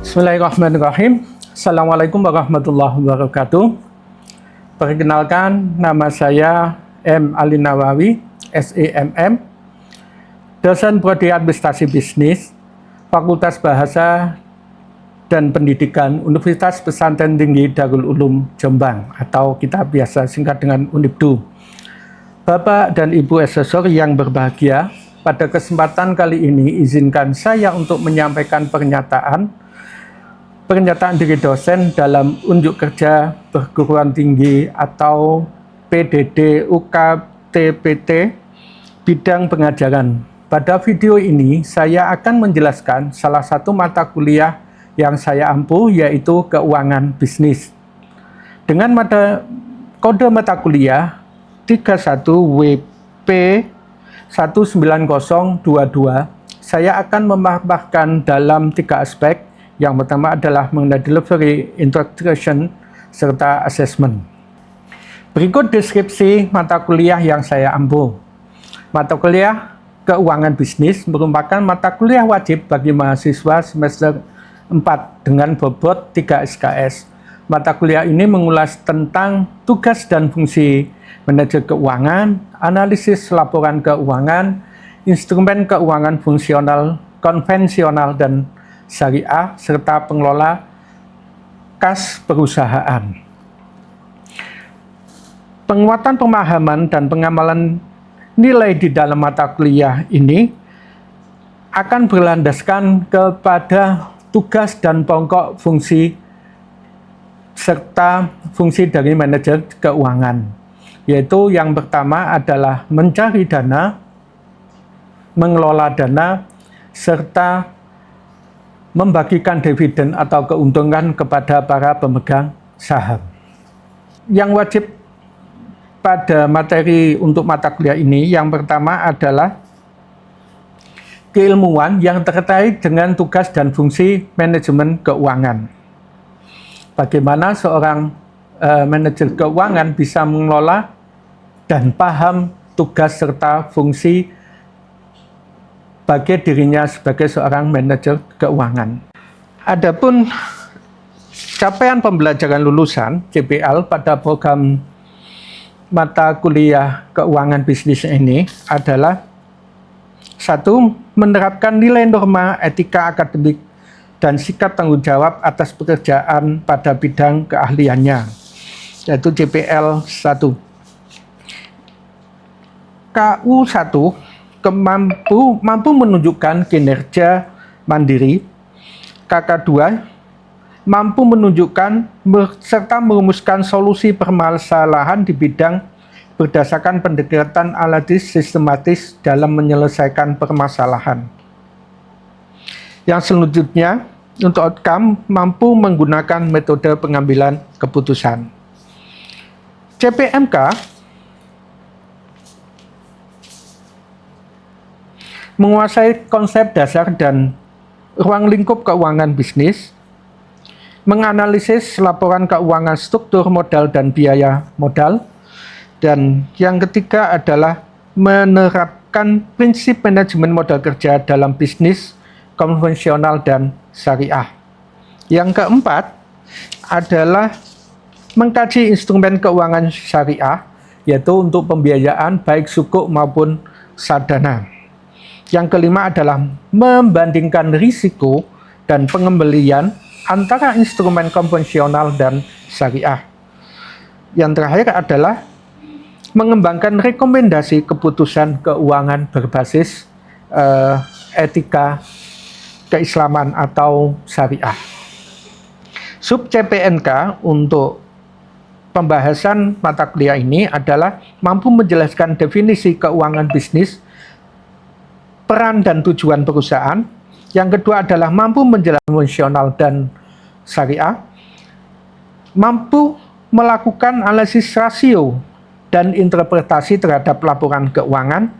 Bismillahirrahmanirrahim. Assalamualaikum warahmatullahi wabarakatuh. Perkenalkan, nama saya M. Ali Nawawi, SEMM, dosen Prodi Administrasi Bisnis, Fakultas Bahasa dan Pendidikan Universitas Pesantren Tinggi Darul Ulum Jombang, atau kita biasa singkat dengan UNIBDU. Bapak dan Ibu asesor yang berbahagia, pada kesempatan kali ini izinkan saya untuk menyampaikan pernyataan diri dosen dalam unjuk kerja perguruan tinggi atau PDD UKTPT bidang pengajaran. Pada video ini saya akan menjelaskan salah satu mata kuliah yang saya ampuh, yaitu keuangan bisnis. Dengan kode mata kuliah 31 WP 19022, saya akan memaparkan dalam 3 aspek. Yang pertama adalah mengenai delivery, integration, serta assessment. Berikut deskripsi mata kuliah yang saya ampuh. Mata kuliah keuangan bisnis merupakan mata kuliah wajib bagi mahasiswa semester 4 dengan bobot 3 SKS. Mata kuliah ini mengulas tentang tugas dan fungsi manajer keuangan, analisis laporan keuangan, instrumen keuangan fungsional, konvensional, dan syariah, serta pengelola kas perusahaan. Penguatan pemahaman dan pengamalan nilai di dalam mata kuliah ini akan berlandaskan kepada tugas dan pokok fungsi serta fungsi dari manajer keuangan, yaitu yang pertama adalah mencari dana, mengelola dana, serta membagikan dividen atau keuntungan kepada para pemegang saham. Yang wajib pada materi untuk mata kuliah ini, yang pertama adalah keilmuan yang terkait dengan tugas dan fungsi manajemen keuangan. Bagaimana seorang manajer keuangan bisa mengelola dan paham tugas serta fungsi bagi dirinya sebagai seorang manajer keuangan. Adapun capaian pembelajaran lulusan CPL pada program mata kuliah keuangan bisnis ini adalah 1. Menerapkan nilai norma etika akademik dan sikap tanggung jawab atas pekerjaan pada bidang keahliannya, yaitu CPL 1. KU 1 mampu menunjukkan kinerja mandiri. KK2 mampu menunjukkan serta merumuskan solusi permasalahan di bidang berdasarkan pendekatan analitis sistematis dalam menyelesaikan permasalahan. Yang selanjutnya, untuk outcome, mampu menggunakan metode pengambilan keputusan. CPMK menguasai konsep dasar dan ruang lingkup keuangan bisnis, menganalisis laporan keuangan struktur modal dan biaya modal, dan yang ketiga adalah menerapkan prinsip manajemen modal kerja dalam bisnis konvensional dan syariah. Yang keempat adalah mengkaji instrumen keuangan syariah, yaitu untuk pembiayaan baik sukuk maupun sadana. Yang kelima adalah membandingkan risiko dan pengembalian antara instrumen konvensional dan syariah. Yang terakhir adalah mengembangkan rekomendasi keputusan keuangan berbasis etika keislaman atau syariah. Sub CPNK untuk pembahasan mata kuliah ini adalah mampu menjelaskan definisi keuangan bisnis, peran dan tujuan perusahaan. Yang kedua adalah mampu menjelaskan konvensional dan syariah, mampu melakukan analisis rasio dan interpretasi terhadap laporan keuangan,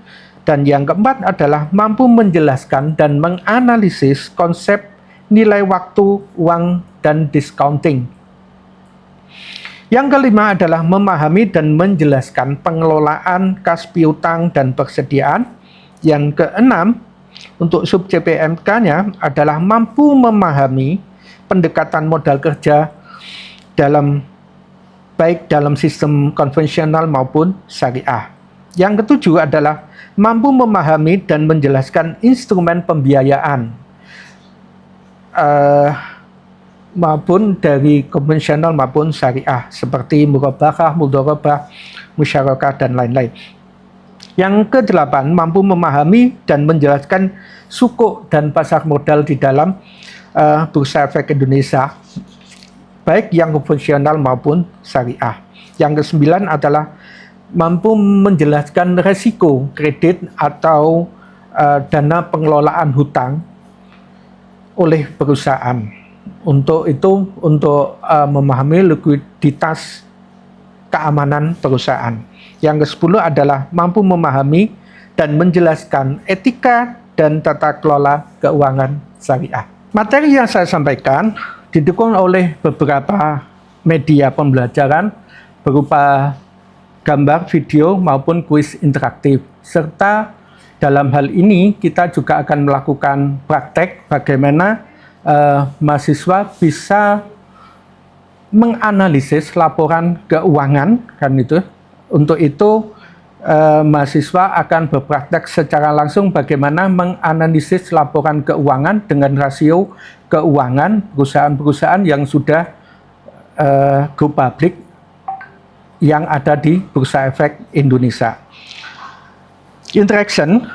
dan yang keempat adalah mampu menjelaskan dan menganalisis konsep nilai waktu, uang, dan discounting. Yang kelima adalah memahami dan menjelaskan pengelolaan kas piutang dan persediaan. Yang keenam, untuk sub CPMK-nya adalah mampu memahami pendekatan modal kerja baik dalam sistem konvensional maupun syariah. Yang ketujuh adalah mampu memahami dan menjelaskan instrumen pembiayaan maupun dari konvensional maupun syariah seperti murabahah, mudharabah, musyarakah, dan lain-lain. Yang kedelapan, mampu memahami dan menjelaskan sukuk dan pasar modal di dalam Bursa Efek Indonesia, baik yang konvensional maupun syariah. Yang kesembilan adalah mampu menjelaskan resiko kredit atau dana pengelolaan hutang oleh perusahaan. Untuk memahami likuiditas keamanan perusahaan. Yang ke-10 adalah mampu memahami dan menjelaskan etika dan tata kelola keuangan syariah. Materi yang saya sampaikan didukung oleh beberapa media pembelajaran berupa gambar, video, maupun kuis interaktif. Serta dalam hal ini kita juga akan melakukan praktek bagaimana mahasiswa bisa menganalisis laporan keuangan, kan itu. Untuk itu mahasiswa akan berpraktek secara langsung bagaimana menganalisis laporan keuangan dengan rasio keuangan perusahaan-perusahaan yang sudah go public yang ada di Bursa Efek Indonesia. Interaction,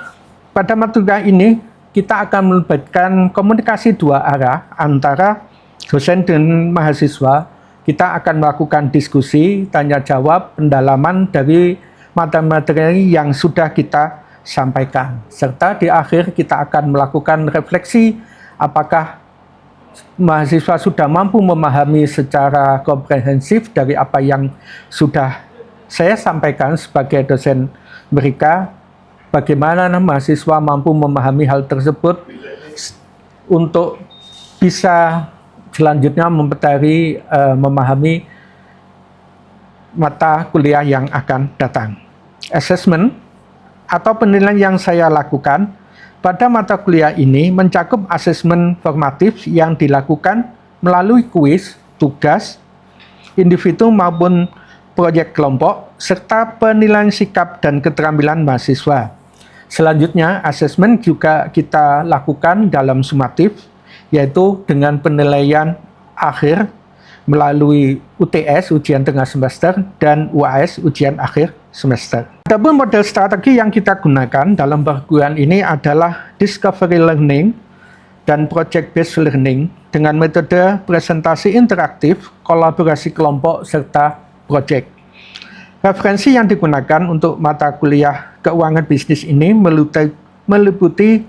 pada materi ini kita akan melibatkan komunikasi dua arah antara dosen dan mahasiswa. Kita akan melakukan diskusi, tanya jawab, pendalaman dari materi yang sudah kita sampaikan. Serta di akhir kita akan melakukan refleksi apakah mahasiswa sudah mampu memahami secara komprehensif dari apa yang sudah saya sampaikan sebagai dosen mereka, bagaimana mahasiswa mampu memahami hal tersebut untuk bisa selanjutnya memahami mata kuliah yang akan datang. Assessment atau penilaian yang saya lakukan pada mata kuliah ini mencakup asesmen formatif yang dilakukan melalui kuis, tugas, individu maupun proyek kelompok, serta penilaian sikap dan keterampilan mahasiswa. Selanjutnya, asesmen juga kita lakukan dalam sumatif, yaitu dengan penilaian akhir melalui UTS, ujian tengah semester, dan UAS, ujian akhir semester. Adapun model strategi yang kita gunakan dalam perguruan ini adalah discovery learning dan project based learning dengan metode presentasi interaktif, kolaborasi kelompok, serta project. Referensi yang digunakan untuk mata kuliah keuangan bisnis ini meliputi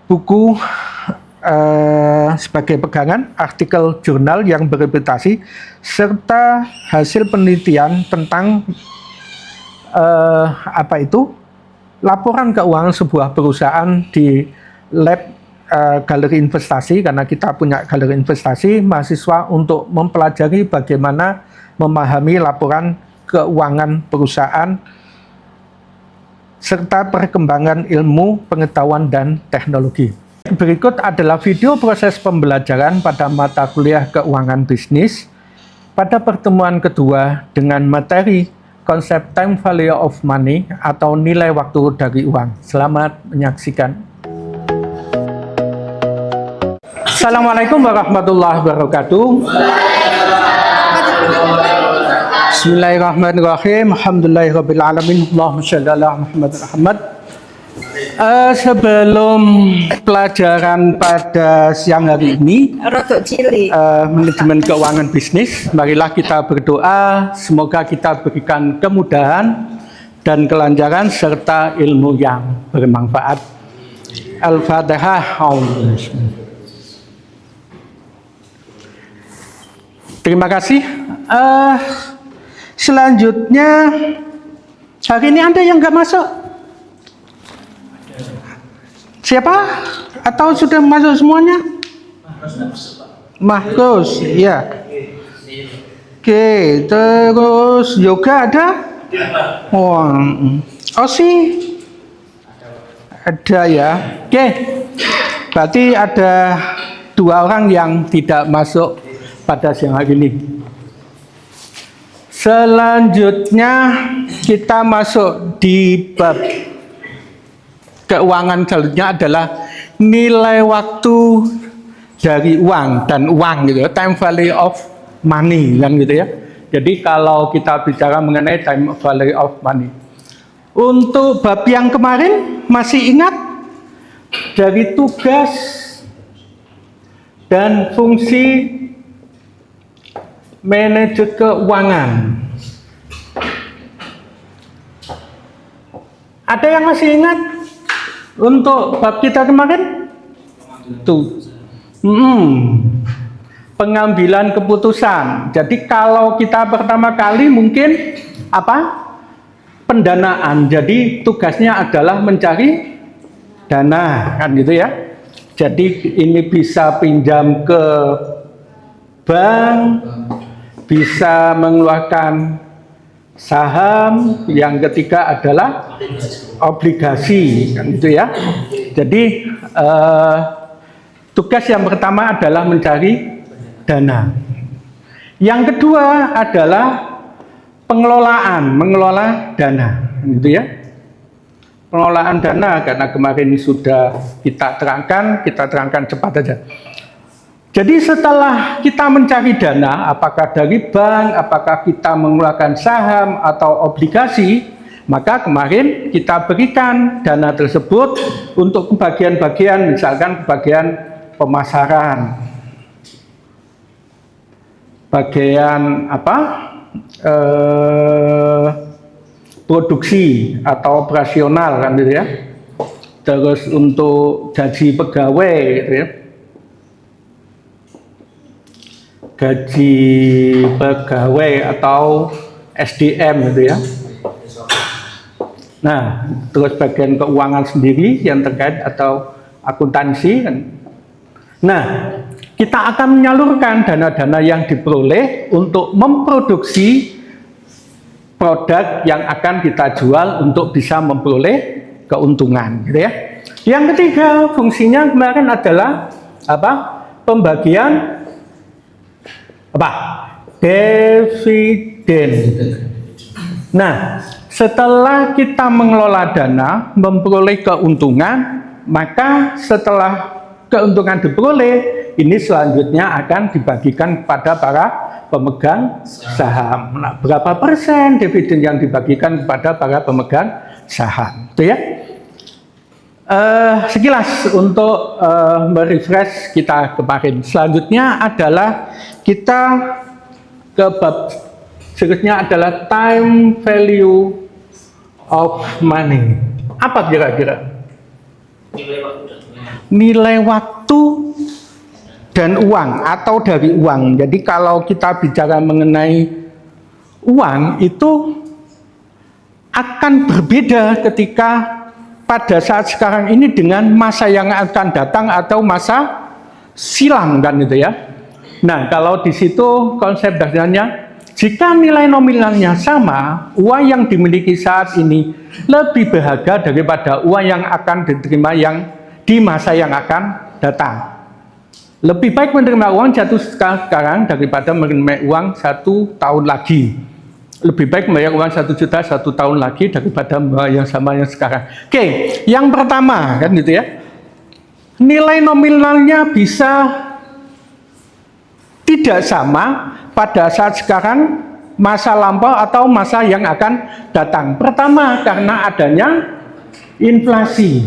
buku sebagai pegangan, artikel jurnal yang bereputasi, serta hasil penelitian tentang laporan keuangan sebuah perusahaan di lab galeri investasi. Karena kita punya galeri investasi, mahasiswa untuk mempelajari bagaimana memahami laporan keuangan perusahaan serta perkembangan ilmu, pengetahuan, dan teknologi. Berikut adalah video proses pembelajaran pada mata kuliah keuangan bisnis pada pertemuan kedua dengan materi konsep time value of money atau nilai waktu dari uang. Selamat menyaksikan. Assalamualaikum warahmatullahi wabarakatuh. Bismillahirrahmanirrahim. Alhamdulillahirabbil alamin. Allahumma shalli ala Muhammad. Sebelum pelajaran pada siang hari ini, manajemen keuangan bisnis, marilah kita berdoa semoga kita berikan kemudahan dan kelancaran serta ilmu yang bermanfaat. Al-Fatihah. Terima kasih. Selanjutnya, hari ini ada yang nggak masuk? Siapa? Atau sudah masuk semuanya? Mahkus, ya. Oke, terus yoga ada? Osi? Ada ya. Oke, berarti ada dua orang yang tidak masuk pada siang hari ini. Selanjutnya kita masuk di bab keuangan. Selanjutnya adalah nilai waktu dari uang dan uang gitu ya, time value of money kan gitu ya. Jadi kalau kita bicara mengenai time value of money, untuk bab yang kemarin masih ingat dari tugas dan fungsi manajer keuangan. Ada yang masih ingat untuk bab kita kemarin? Tuh. Pengambilan keputusan. Jadi kalau kita pertama kali mungkin apa? Pendanaan. Jadi tugasnya adalah mencari dana, kan gitu ya. Jadi ini bisa pinjam ke bank, bisa mengeluarkan saham, yang ketiga adalah obligasi, kan gitu ya. Jadi tugas yang pertama adalah mencari dana. Yang kedua adalah mengelola dana, gitu ya. Pengelolaan dana, karena kemarin sudah kita terangkan cepat aja. Jadi setelah kita mencari dana, apakah dari bank, apakah kita mengeluarkan saham atau obligasi, maka kemarin kita berikan dana tersebut untuk bagian-bagian, misalkan bagian pemasaran, bagian produksi atau operasional, kan gitu ya. Terus untuk gaji pegawai, gitu ya. Gaji pegawai atau SDM, gitu ya. Nah, terus bagian keuangan sendiri yang terkait atau akuntansi. Nah, kita akan menyalurkan dana-dana yang diperoleh untuk memproduksi produk yang akan kita jual untuk bisa memperoleh keuntungan, gitu ya. Yang ketiga, fungsinya kemarin adalah apa? Pembagian dividen. Nah, setelah kita mengelola dana, memperoleh keuntungan, maka setelah keuntungan diperoleh, ini selanjutnya akan dibagikan kepada para pemegang saham. Nah, berapa persen dividen yang dibagikan kepada para pemegang saham, itu ya. Sekilas untuk merefresh kita kemarin. Selanjutnya adalah kita ke bab selanjutnya adalah time value of money. Apa kira-kira? Nilai waktu dan uang atau dari uang. Jadi kalau kita bicara mengenai uang itu akan berbeda ketika pada saat sekarang ini dengan masa yang akan datang atau masa silam, kan gitu ya. Nah, kalau di situ konsep dasarnya, jika nilai nominalnya sama, uang yang dimiliki saat ini lebih berharga daripada uang yang akan diterima yang di masa yang akan datang. Lebih baik menerima uang jatuh sekarang daripada menerima uang 1 tahun lagi. Lebih baik membayar uang 1 juta 1 tahun lagi daripada yang sama yang sekarang. Oke, yang pertama kan gitu ya. Nilai nominalnya bisa tidak sama pada saat sekarang, masa lampau atau masa yang akan datang. Pertama, karena adanya inflasi.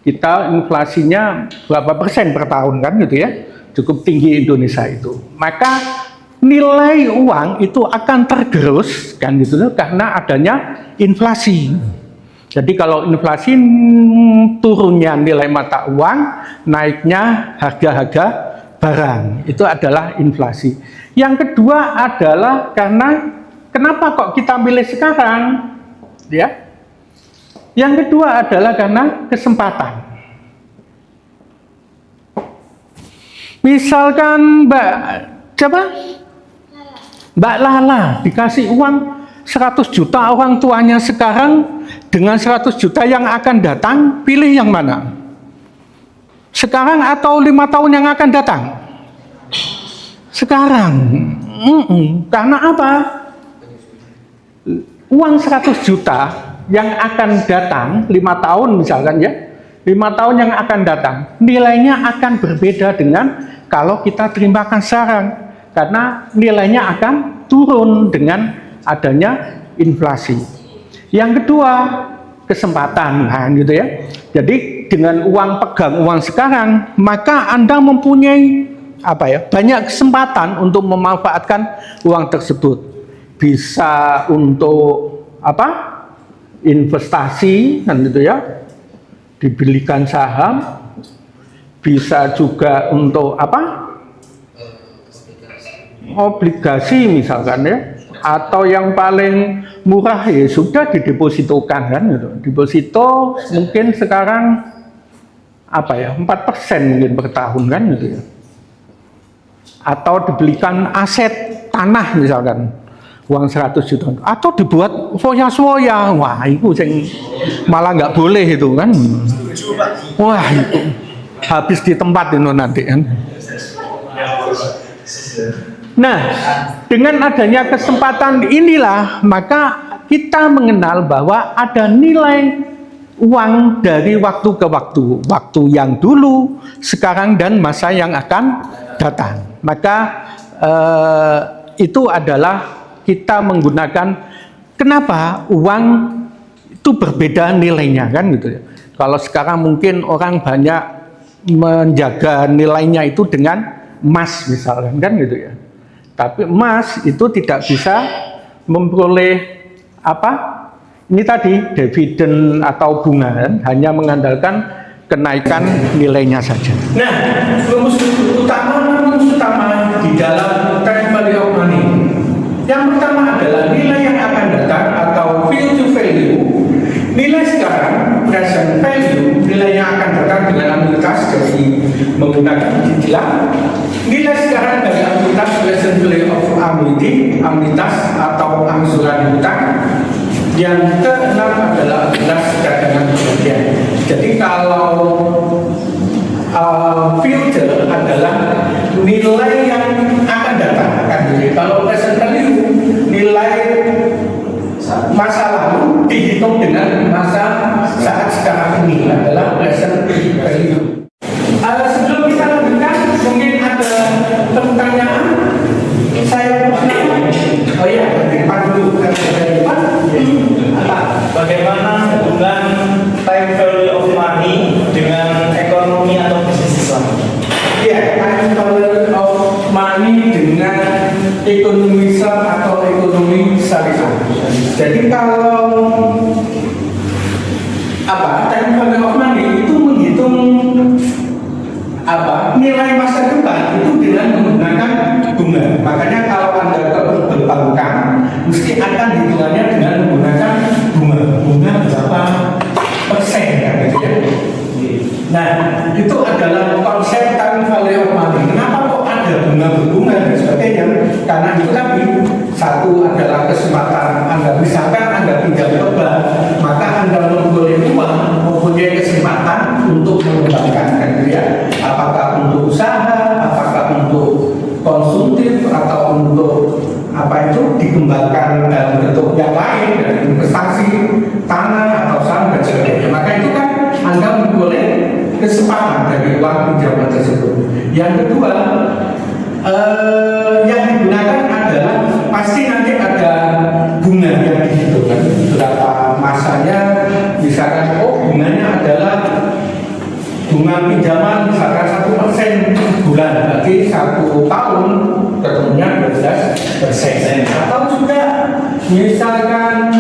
Kita inflasinya berapa persen per tahun kan gitu ya, cukup tinggi Indonesia itu. Maka nilai uang itu akan tergerus kan gitu loh, karena adanya inflasi. Jadi kalau inflasi, turunnya nilai mata uang, naiknya harga-harga barang, itu adalah inflasi. Yang kedua adalah karena kenapa kok kita milih sekarang, ya? Yang kedua adalah karena kesempatan. Misalkan Mbak Lala dikasih uang 100 juta orang tuanya sekarang dengan 100 juta yang akan datang, pilih yang mana? Sekarang atau 5 tahun yang akan datang? Sekarang. Karena apa? Uang 100 juta yang akan datang 5 tahun misalkan ya, 5 tahun yang akan datang, nilainya akan berbeda dengan kalau kita terimakan sekarang, karena nilainya akan turun dengan adanya inflasi. Yang kedua, kesempatan, nah gitu ya. Jadi dengan pegang uang sekarang, maka Anda mempunyai banyak kesempatan untuk memanfaatkan uang tersebut. Bisa untuk investasi, kan gitu ya, dibelikan saham, bisa juga untuk obligasi misalkan ya, atau yang paling murah ya sudah didepositokan kan gitu. Deposito mungkin sekarang 4% mungkin per tahun kan gitu ya, atau dibelikan aset tanah misalkan uang 100 juta, atau dibuat foya-foya, wah itu malah nggak boleh itu kan, wah itu habis di tempat itu nanti kan. Nah, dengan adanya kesempatan inilah maka kita mengenal bahwa ada nilai uang dari waktu ke waktu yang dulu, sekarang, dan masa yang akan datang. Maka itu adalah kita menggunakan, kenapa uang itu berbeda nilainya kan gitu ya. Kalau sekarang mungkin orang banyak menjaga nilainya itu dengan emas misalkan kan gitu ya. Tapi emas itu tidak bisa memperoleh ini tadi dividen atau bunga kan? Hanya mengandalkan kenaikan nilainya saja. Nah, rumus utama di dalam time value of money. Yang pertama adalah nilai yang akan datang atau future value. Nilai sekarang, present value, nilai yang akan datang dengan anuitas jadi menggunakan cicilan. Nilai sekarang dari anuitas, present value of annuity, anuitas atau angsuran hutang. Yang keenam adalah anuitas cadangan kemudian. Jadi kalau future adalah nilai yang akan datang kan. Jadi kalau present value nilai masa lalu dihitung dengan masa saat sekarang ini adalah present value. Sebelum kita lanjutkan, mungkin ada pertanyaan. Saya depan dulu. Bagaimana hubungan time value of money dengan ekonomi atau bisnis Islam? Ya, time value of money dengan ekonomi Islam atau ekonomi syariah. Jadi kalau time value of money itu menghitung nilai masa depan itu dengan menggunakan bunga. Makanya kalau Anda ke perbankan mesti akan hitungannya dengan menggunakan bunga berapa persen kan gitu ya. Nah, itu adalah konsep time value of money. Kenapa kok ada bunga dan sebagainya? Karena itu tadi, satu adalah kesempatan Anda, misalkan Anda pinjam ke bank, maka Anda mempunyai uang, mempunyai kesempatan untuk mengembangkan kan gitu ya. Apakah untuk usaha, apakah untuk konsumtif, atau untuk dikembangkan dalam bentuk yang lain, dari investasi tanah atau saham dan sebagainya. Maka itu kan Anda memperoleh kesempatan dari uang pinjaman tersebut. Yang kedua, yang digunakan adalah pasti nanti ada bunga yang dihitungkan berapa masanya. Misalkan bunganya adalah bunga pinjaman misalkan 1% bulan, berarti 1 tahun ketemunya 12%. Atau juga misalkan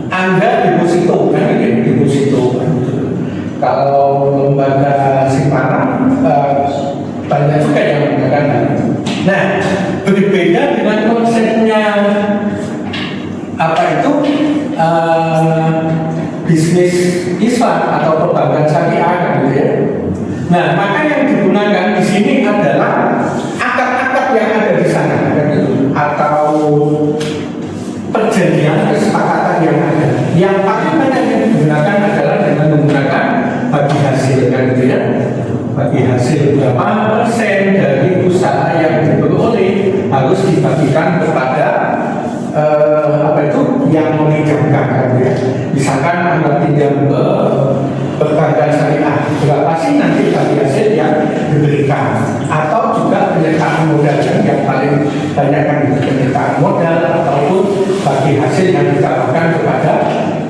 Anda deposito kan ini deposito. Kalau lembaga simpanan banyak juga yang menggunakan. Nah, berbeda dengan konsepnya bisnis Islam atau perbankan syariah kan gitu ya. Nah, maka yang digunakan di sini adalah akad-akad yang ada di sana kan gitu, atau perjanjian kesepakatan yang ada. Yang paling banyak yang digunakan adalah dengan menggunakan bagi hasil kan gitu ya, bagi hasil berapa persen dari usaha yang diperoleh harus dibagikan kepada apa itu yang meminjamkan kan ya. Misalkan Anda pinjam ke perbankan syariah, berapa sih nanti bagi hasil yang diberikan, atau juga penyertaan modal yang paling banyak kan itu penyertaan modal ataupun bagi hasil yang ditawarkan kepada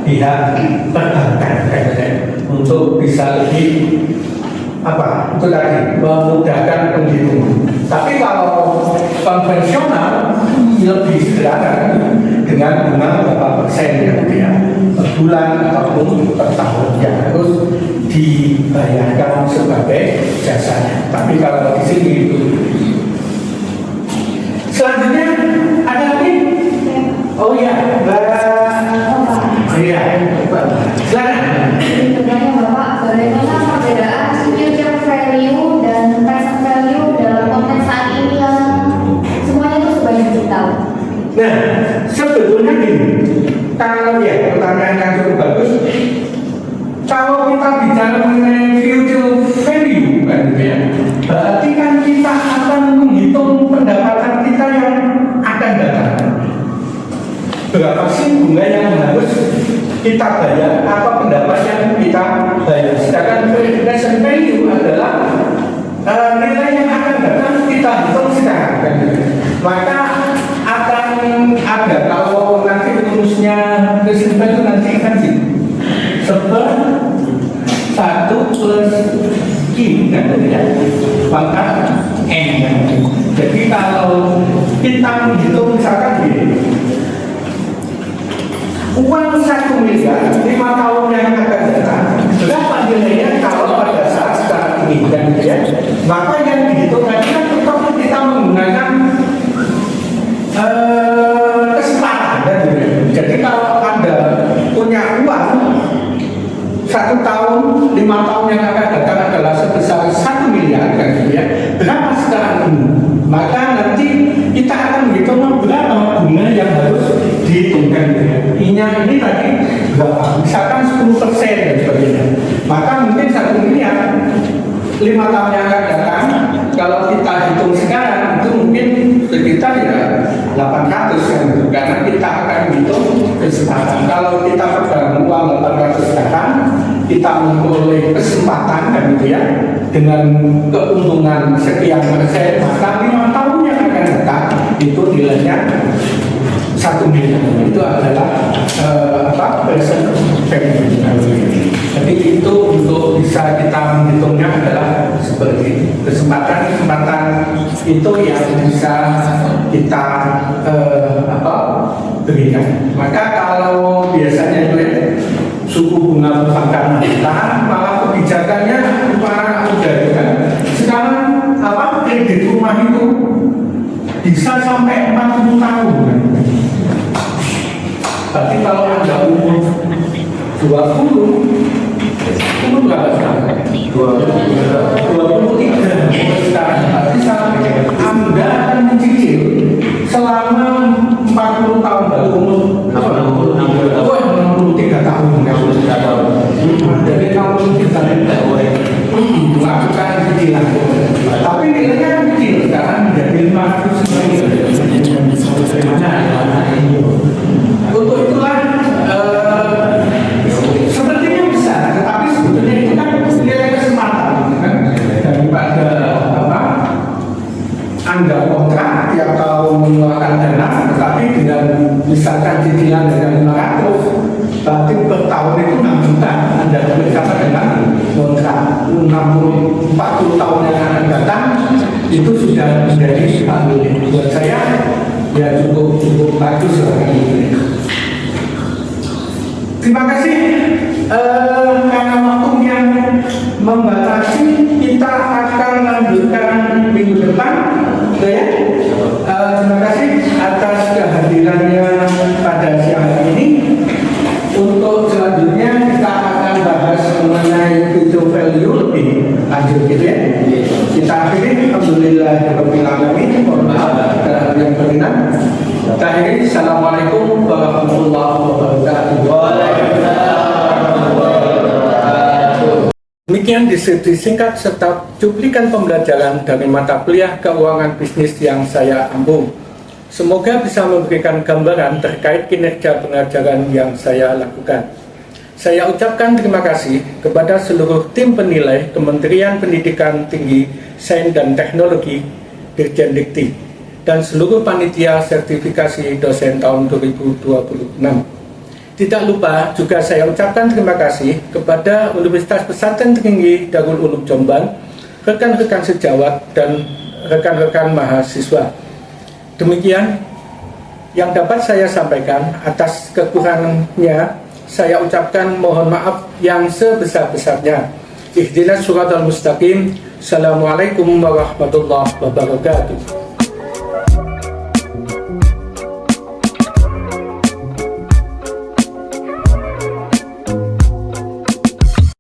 pihak perbankan kan ya, untuk bisa lebih apa itu tadi memudahkan penghitungan. Tapi kalau konvensional lebih sederhana dengan bunga berapa persen gitu ya, per bulan ataupun per tahun yang harus dibayarkan sebagai jasanya. Tapi kalau di sini itu. Selanjutnya ada lagi? Oh iya, iya, silakan. Sebenarnya Bapak, bagaimana perbedaan future value dan present value dalam konteks saat ini yang semuanya itu serba digital? Nah, sebetulnya gini, kalau ya pertanyaan yang cukup bagus. Kalau kita bicara mengenai future value kan gitu ya, berarti kan kita akan menghitung pendapatan kita yang akan datang. Berapa sih bunga yang harus kita bayar, apa pendapat yang kita bayar. Sedangkan present value adalah nilai yang akan datang kita hitung sekarang kan gitu. Maka akan ada, kalau nanti rumusnya present value nanti akan serba 1 plus Q kan ya, maka N kan. Jadi kalau kita menghitung misalkan gini, uang 1 miliar 5 tahun yang akan datang, berapa nilainya kalau pada saat sekarang ini kan ya, maka yang dihitung tadi kan tetap kita menggunakan kesempatan kan gitu ya. Jadi kalau Anda punya uang 1 tahun, 5 tahun yang akan datang adalah sebesar 1 miliar kan gitu ya, berapa sekarang ini? Maka nanti kita akan menghitung berapa bunga yang harus dihitungkan gitu ya. I-nya ini tadi berapa? Misalkan 10% dan sebagainya. Maka mungkin 1 miliar 5 tahun yang akan datang, kalau kita hitung sekarang itu mungkin sekitar ya 800 kan gitu. Karena kita akan hitung kesempatan. Kalau kita pegang uang 800 datang, kita memperoleh kesempatan kan gitu ya, dengan keuntungan sekian persen, maka 5 tahun yang akan datang itu nilainya 1 miliar. Itu adalah present value. Jadi itu untuk bisa kita menghitungnya adalah seperti itu. Kesempatan itu yang bisa kita berikan. Maka kalau biasanya itu suku bunga perbankan ditahan, malah kebijakannya para muda kan. Sekarang kredit rumah itu bisa sampai 40 tahun kan. Berarti kalau Anda umur 20, umur berapa sekarang? 23 sekarang. Berarti Anda akan mencicil selama 40 tahun, baru umur 63 tahun. Jadi 63 tahun melakukan cicilan. Tapi nilainya kan kecil, sekarang menjadi 500 miliar. Untuk itulah sepertinya besar, tetapi sebetulnya itu kan nilai kesempatan kan? Daripada Anda kontrak tiap tahun mengeluarkan dana, tetapi dengan misalkan cicilan dengan 500, berarti per tahun itu 6 juta. Anda bekerjasama dengan kontrak 40 tahun yang akan datang, itu sudah menjadi alhamdulillah. Buat saya ya cukup bagus lah ini. Terima kasih karena waktunya membatasi, kita akan lanjutkan minggu depan ya. Terima kasih atas kehadirannya pada siang hari ini. Untuk selanjutnya kita akan bahas mengenai future value lebih lanjut gitu ya. Kita akhiri alhamdulillahirabbil alamin. Mohon maaf yang berkenan. Kita akhiri. Assalamualaikum warahmatullahi wabarakatuh. Demikian deskripsi singkat serta cuplikan pembelajaran dari mata kuliah keuangan bisnis yang saya ampu. Semoga bisa memberikan gambaran terkait kinerja pengajaran yang saya lakukan. Saya ucapkan terima kasih kepada seluruh tim penilai Kementerian Pendidikan Tinggi, Sains dan Teknologi, Dirjen Dikti, dan seluruh panitia sertifikasi dosen tahun 2026. Tidak lupa juga saya ucapkan terima kasih kepada Universitas Pesantren Tinggi Darul Ulum Jombang, rekan-rekan sejawat dan rekan-rekan mahasiswa. Demikian yang dapat saya sampaikan. Atas kekurangannya saya ucapkan mohon maaf yang sebesar-besarnya. Ihdinas siratal mustaqim. Assalamualaikum warahmatullahi wabarakatuh.